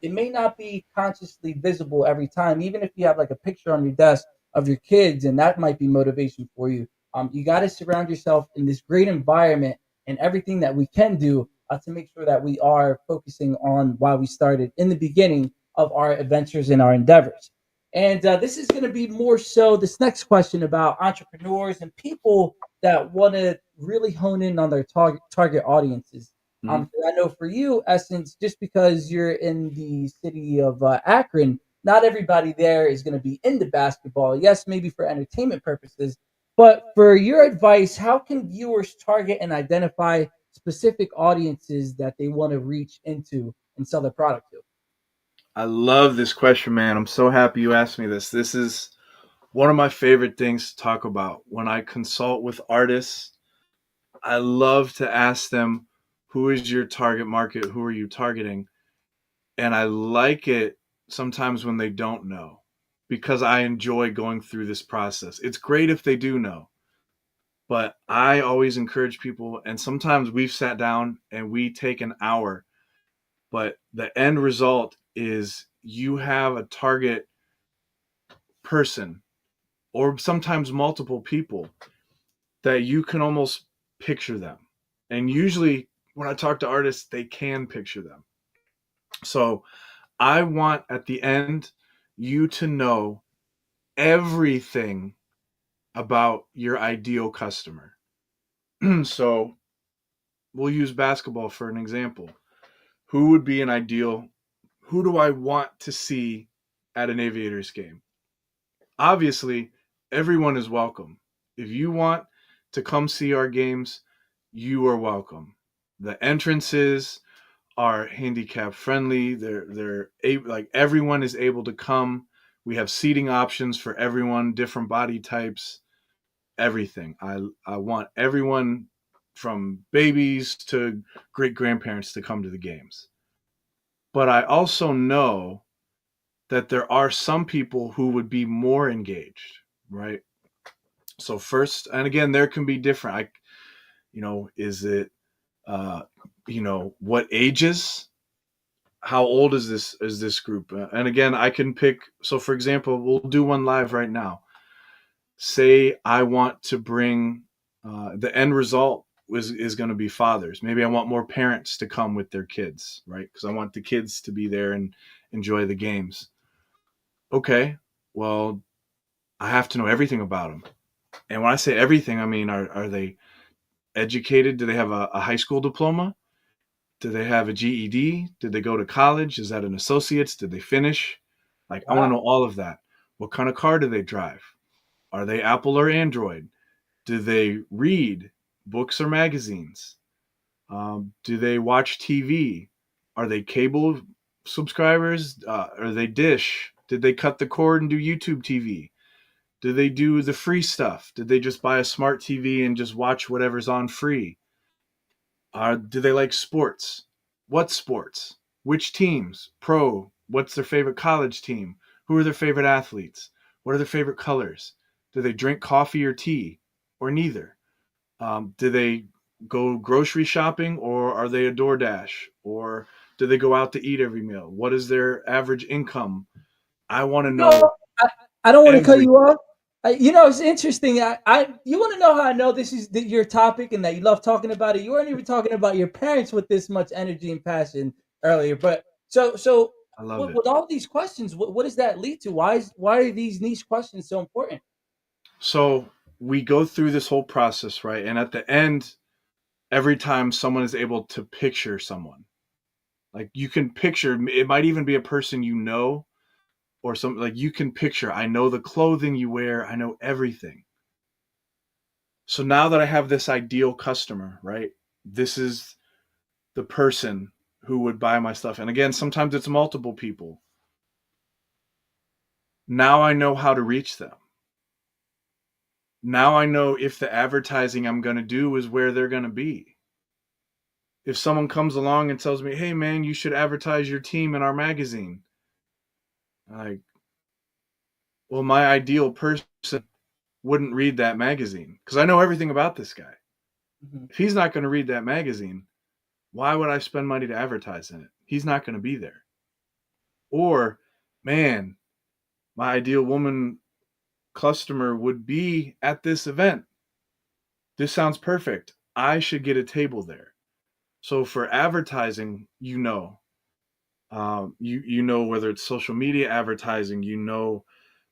it may not be consciously visible every time, even if you have like a picture on your desk of your kids, and that might be motivation for you. You got to surround yourself in this great environment and everything that we can do to make sure that we are focusing on why we started in the beginning of our adventures and our endeavors. And this is going to be more so this next question about entrepreneurs and people that want to really hone in on their target audiences. Mhm. I know for you, Essence, just because you're in the city of Akron, not everybody there is going to be into basketball. Yes, maybe for entertainment purposes, but for your advice, how can viewers target and identify specific audiences that they want to reach into and sell their product to? I love this question, man. I'm so happy you asked me this. This is one of my favorite things to talk about. When I consult with artists, I love to ask them, who is your target market? Who are you targeting? And I like it sometimes when they don't know, because I enjoy going through this process. It's great if they do know, but I always encourage people. And sometimes we've sat down and we take an hour, but the end result is you have a target person, or sometimes multiple people, that you can almost picture them. And usually when I talk to artists, they can picture them. So I want at the end you to know everything about your ideal customer. So we'll use basketball for an example. Who would be an ideal? Who do I want to see at an Aviators game? Obviously, everyone is welcome. If you want to come see our games, you are welcome. The entrances are handicap friendly. They're able, like, everyone is able to come. We have seating options for everyone, different body types, everything. I want everyone from babies to great grandparents to come to the games. But I also know that there are some people who would be more engaged, right? So first, and again, there can be different. Is it, uh, what ages? How old is this group? And again, I can pick. So for example, we'll do one live right now. Say I want to bring, the end result is going to be fathers. Maybe I want more parents to come with their kids, right? Because I want the kids to be there and enjoy the games. Okay, well, I have to know everything about them. And when I say everything, I mean, are they educated? Do they have a high school diploma? Do they have a GED? Did they go to college? Is that an associate's? Did they finish? Like, I want to Wow. know all of that. What kind of car do they drive? Are they Apple or Android? Do they read books or magazines? Do they watch TV? Are they cable subscribers? Are they Dish? Did they cut the cord and do YouTube TV? Do they do the free stuff? Did they just buy a smart TV and just watch whatever's on free? Do they like sports? What sports? Which teams? Pro? What's their favorite college team? Who are their favorite athletes? What are their favorite colors? Do they drink coffee or tea, or neither? Do they go grocery shopping, or are they a DoorDash? Or do they go out to eat every meal? What is their average income? I want to You know, know I, I don't want to cut you everything. off. It's interesting. You want to know how I know this is your topic and that you love talking about it. You weren't even talking about your parents with this much energy and passion earlier, but so I love it. with all these questions, what does that lead to? Why are these niche questions so important? So we go through this whole process, right? And at the end, every time someone is able to picture someone, like, you can picture, it might even be a person you know, or something, like, you can picture, I know the clothing you wear, I know everything. So now that I have this ideal customer, right? this is the person who would buy my stuff. And again, sometimes it's multiple people. Now I know how to reach them. Now I know if the advertising I'm going to do is where they're going to be. If someone comes along and tells me, hey man, you should advertise your team in our magazine. Like, well, my ideal person wouldn't read that magazine because I know everything about this guy. Mhm. If he's not going to read that magazine, why would I spend money to advertise in it? He's not going to be there. Or, man, my ideal woman customer would be at this event. This sounds perfect. I should get a table there. So for advertising, you know whether it's social media advertising,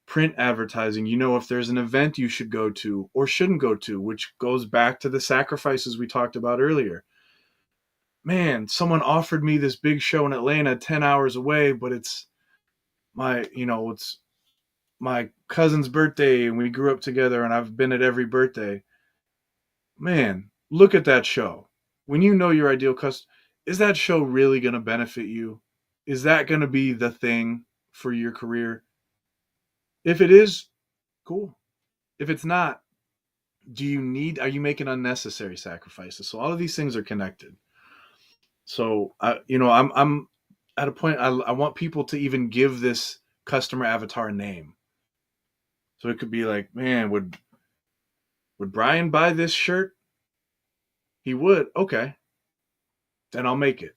print advertising, if there's an event you should go to or shouldn't go to, which goes back to the sacrifices we talked about earlier. Man, someone offered me this big show in Atlanta 10 hours away, but it's it's my cousin's birthday and we grew up together and I've been at every birthday. Man, look at that show. When you know your ideal customer, is that show really going to benefit you? Is that going to be the thing for your career? If it is, cool. If it's not, are you making unnecessary sacrifices? So all of these things are connected. So I'm at a point I want people to even give this customer avatar a name. So it could be like, man, would Brian buy this shirt? He would. Okay. Then I'll make it.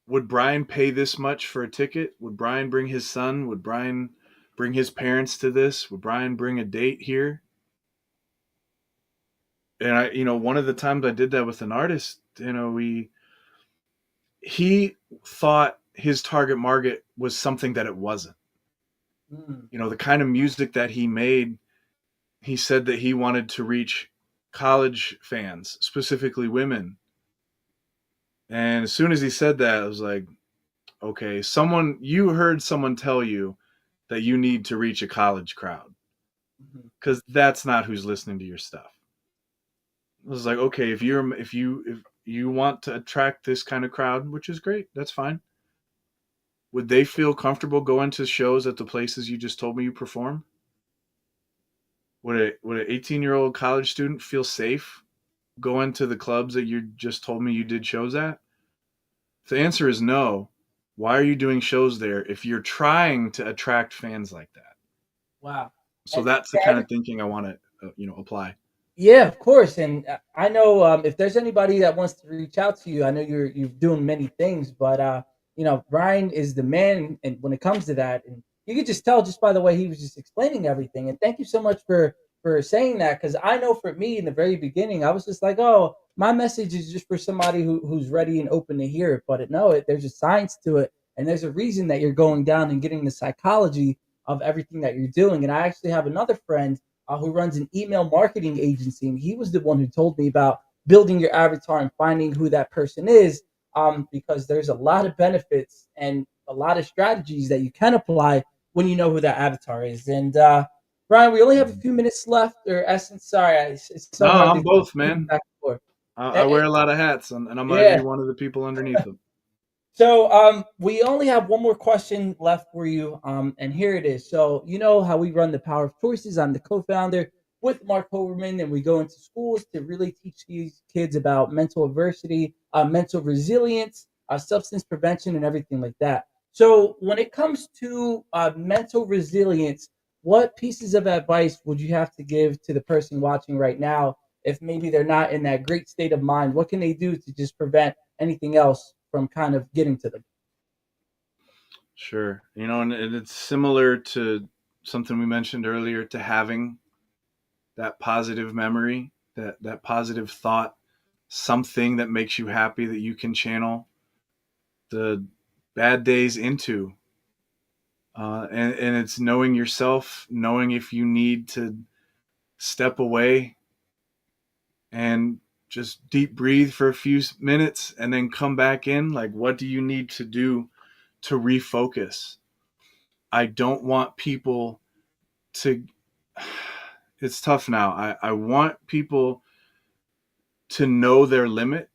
Would Brian pay this much for a ticket? Would Brian bring his son? Would Brian bring his parents to this? Would Brian bring a date here? And one of the times I did that with an artist, he thought his target market was something that it wasn't. Mm. The kind of music that he made, he said that he wanted to reach college fans, specifically women. And as soon as he said that, I was like, okay, you heard someone tell you that you need to reach a college crowd because that's not who's listening to your stuff. I was like, okay, if you want to attract this kind of crowd, which is great, that's fine. Would they feel comfortable going to shows at the places you just told me you perform? Would an 18-year-old college student feel safe going to the clubs that you just told me you did shows at? If the answer is no, why are you doing shows there if you're trying to attract fans like that? Wow. So that's the kind of thinking I want to apply. Yeah, of course. And I know if there's anybody that wants to reach out to you, I know you're doing many things, but Brian is the man, and when it comes to that, and you could just tell just by the way he was just explaining everything. And thank you so much for saying that, because I know for me in the very beginning, I was just like, oh, my message is just for somebody who's ready and open to hear it. But there's a science to it, and there's a reason that you're going down and getting the psychology of everything that you're doing. And I actually have another friend who runs an email marketing agency, and he was the one who told me about building your avatar and finding who that person is, because there's a lot of benefits and a lot of strategies that you can apply when you know who that avatar is. And Brian, we only have a few minutes left, or Essence. Sorry, it's so No, hard I'm to both, keep man. back and forth. I wear a lot of hats, and I'm Yeah. every one of the people underneath them. So we only have one more question left for you, and here it is. So you know how we run the Power of Choices. I'm the co-founder with Mark Hoberman, and we go into schools to really teach these kids about mental adversity, mental resilience, substance prevention, and everything like that. So when it comes to mental resilience, what pieces of advice would you have to give to the person watching right now if maybe they're not in that great state of mind? What can they do to just prevent anything else from kind of getting to them? Sure. And it's similar to something we mentioned earlier, to having that positive memory, that positive thought, something that makes you happy that you can channel the bad days into. And it's knowing yourself, knowing if you need to step away and just deep breathe for a few minutes and then come back in. Like, what do you need to do to refocus? I don't want people to, it's tough now. I want people to know their limit,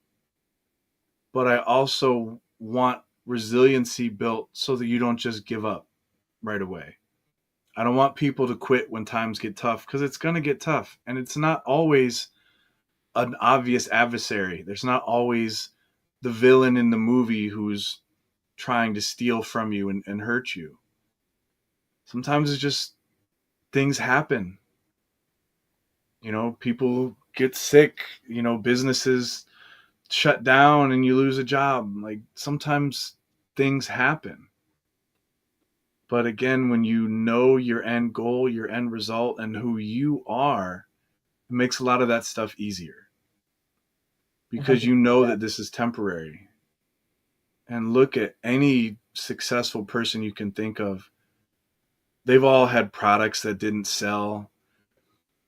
but I also want resiliency built so that you don't just give up right away. I don't want people to quit when times get tough, because it's going to get tough. And it's not always an obvious adversary. There's not always the villain in the movie who's trying to steal from you and hurt you. Sometimes it's just things happen. You know, people get sick, you know, businesses shut down and you lose a job. Like, sometimes things happen. But again, when you know your end goal, your end result, and who you are, it makes a lot of that stuff easier, because you know that this is temporary. And look at any successful person you can think of. They've all had products that didn't sell.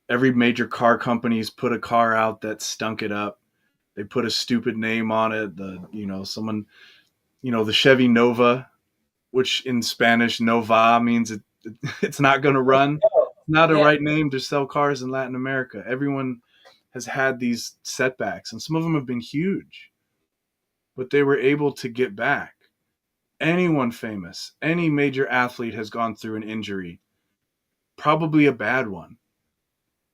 Every major car company's put a car out that stunk it up. They put a stupid name on it. The Chevy Nova, which in Spanish, Nova, means it's not going to run. Not a right name to sell cars in Latin America. Everyone has had these setbacks, and some of them have been huge, but they were able to get back. Anyone famous, any major athlete has gone through an injury, probably a bad one,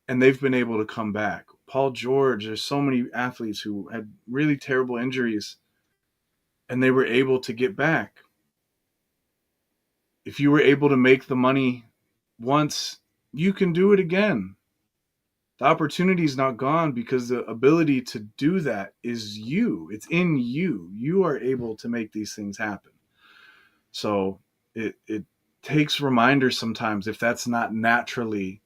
and they've been able to come back. Paul George, there's so many athletes who had really terrible injuries, and they were able to get back. If you were able to make the money once, you can do it again. The opportunity is not gone, because the ability to do that is you. It's in you. You are able to make these things happen. So it takes reminders sometimes, if that's not naturally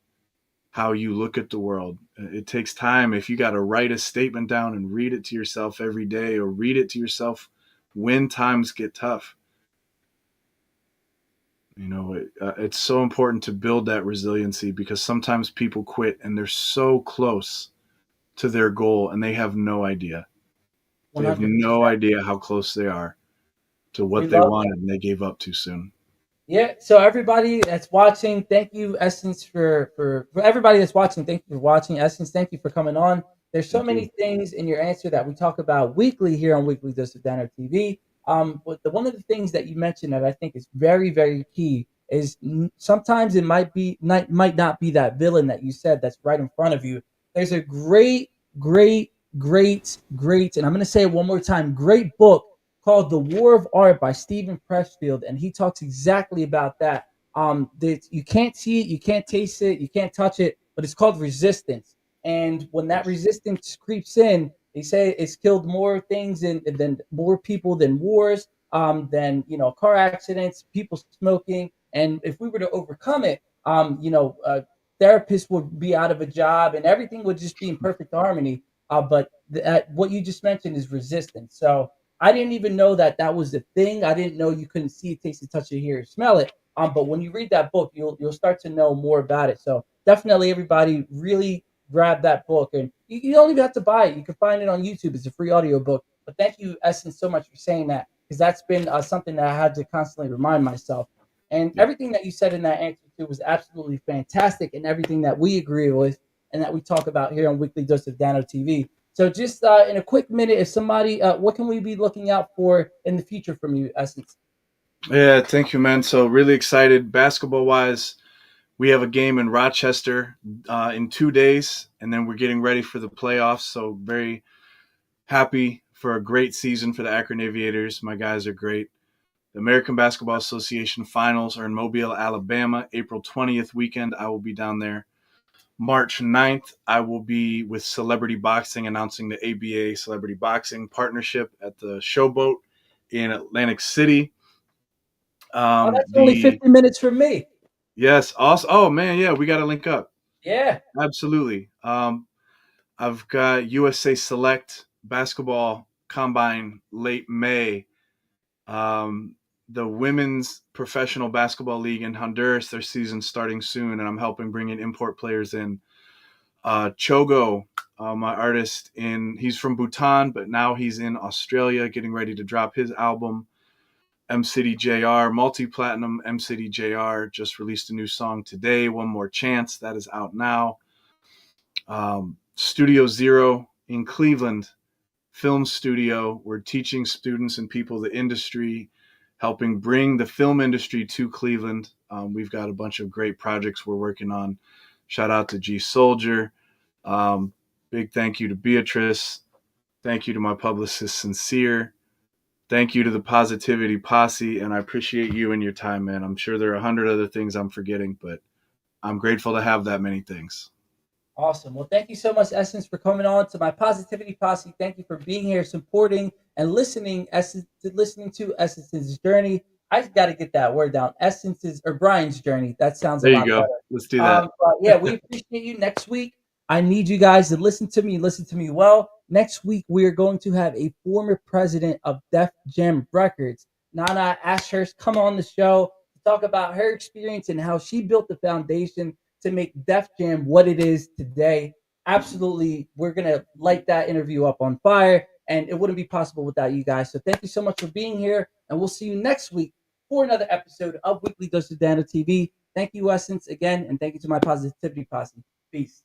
how you look at the world. It takes time. If you got to write a statement down and read it to yourself every day, or read it to yourself when times get tough, you know, it's so important to build that resiliency, because sometimes people quit and they're so close to their goal and they have no idea. They have 100%. no idea how close they are to what they wanted, and they gave up too soon. Yeah. So everybody that's watching, thank you, Essince, for everybody that's watching. Thank you for watching, Essince. Thank you for coming on. There's so many things in your answer that we talk about weekly here on Weekly Dose of Dano TV. But one of the things that you mentioned that I think is very, very key is sometimes it might not be that villain that you said that's right in front of you. There's a great, and I'm going to say it one more time, great book called The War of Art by Stephen Pressfield, and he talks exactly about that. You can't see it, you can't taste it, you can't touch it, but it's called resistance. And when that resistance creeps in, they say it's killed more things than more people than wars, than car accidents, people smoking. And if we were to overcome it, therapists would be out of a job, and everything would just be in perfect harmony. But what you just mentioned is resistance. So I didn't even know that was a thing. I didn't know you couldn't see it, taste it, touch it, hear it, smell it. But when you read that book, you'll start to know more about it. So definitely, everybody, really grab that book, and you don't even have to buy it. You can find it on YouTube. It's a free audio book. But thank you, Essince, so much for saying that, because that's been something that I had to constantly remind myself. And everything that you said in that answer too was absolutely fantastic, and everything that we agree with and that we talk about here on Weekly Dose of Dano TV. So just in a quick minute, if somebody, what can we be looking out for in the future from you, Essince? Yeah, thank you, man. So really excited. Basketball-wise, we have a game in Rochester in 2 days, and then we're getting ready for the playoffs. So very happy for a great season for the Akron Aviators. My guys are great. The American Basketball Association finals are in Mobile, Alabama, April 20th weekend. I will be down there. March 9th, I will be with Celebrity Boxing announcing the ABA Celebrity Boxing partnership at the Showboat in Atlantic City. That's only 50 minutes from me. Yes. Also, oh, man, yeah, we got to link up. Yeah. Absolutely. I've got USA Select Basketball Combine late May. The Women's Professional Basketball League in Honduras, their season's starting soon, and I'm helping bring in import players in. Chogo, my artist, he's from Bhutan, but now he's in Australia getting ready to drop his album. M City JR, multi-platinum M City JR, just released a new song today, One More Chance, that is out now. Studio Zero, in Cleveland film studio. We're teaching students and people the industry, helping bring the film industry to Cleveland. We've got a bunch of great projects we're working on. Shout out to G Soldier. Big thank you to Beatrice. Thank you to my publicist, Sincere. Thank you to the Positivity Posse, and I appreciate you and your time, man. I'm sure there are 100 other things I'm forgetting, but I'm grateful to have that many things. Awesome. Well, thank you so much, Essince, for coming on to my Positivity Posse. Thank you for being here, supporting and listening to Essence's journey. I just got to get that word down. Essence's or Brian's journey. That sounds a There lot you go. better. Let's do that. But yeah, we appreciate you. Next week, I need you guys to listen to me well. Next week, we are going to have a former president of Def Jam Records, Nana Ashurst, come on the show to talk about her experience and how she built the foundation to make Def Jam what it is today. Absolutely, we're going to light that interview up on fire, and it wouldn't be possible without you guys. So thank you so much for being here, and we'll see you next week for another episode of Weekly Dose of Dano TV. Thank you, Essince, again, and thank you to my Positivity Posse. Peace.